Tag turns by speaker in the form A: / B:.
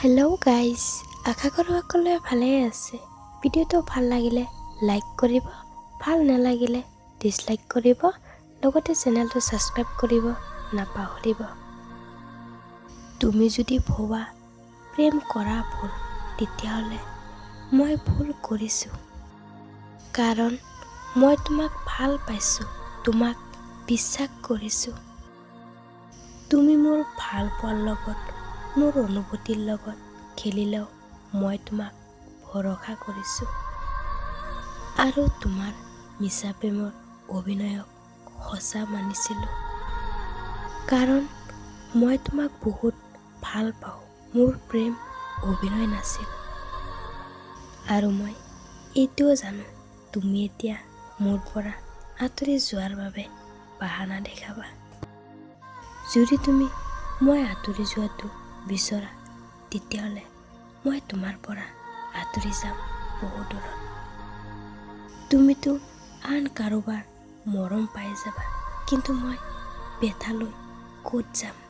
A: Hello' guys, আশা কৰোঁ সকলোৱে ভালে আছে। ভিডিঅ'টো ভাল লাগিলে লাইক কৰিব, ভাল নালাগিলে ডিছলাইক কৰিব, লগতে চেনেলটো ছাবস্ক্ৰাইব কৰিব নাপাহৰিব। তুমি যদি ভবা প্ৰেম কৰা ভুল, তেতিয়াহ'লে মই ভুল কৰিছোঁ। কাৰণ মই তোমাক ভাল পাইছোঁ, তোমাক বিশ্বাস কৰিছোঁ। তুমি মোৰ ভাল পোৱাৰ লগত, মোৰ অনুভূতিৰ লগত খেলিলেও মই তোমাক ভৰসা কৰিছোঁ। আৰু তোমাৰ মিছা প্ৰেমৰ অভিনয়ক সঁচা মানিছিলোঁ। কাৰণ মই তোমাক বহুত ভাল পাওঁ, মোৰ প্ৰেম অভিনয় নাছিল। আৰু মই এইটোও জানো, তুমি এতিয়া মোৰ পৰা আঁতৰি যোৱাৰ বাবে বাহানা দেখাবা। যদি তুমি মই আঁতৰি যোৱাটো বিচৰা, তেতিয়াহ'লে মই তোমাৰ পৰা আঁতৰি যাম বহু দূৰত। তুমিতো আন কাৰোবাৰ মৰম পাই যাবা, কিন্তু মই বেথালৈ ক'ত যাম?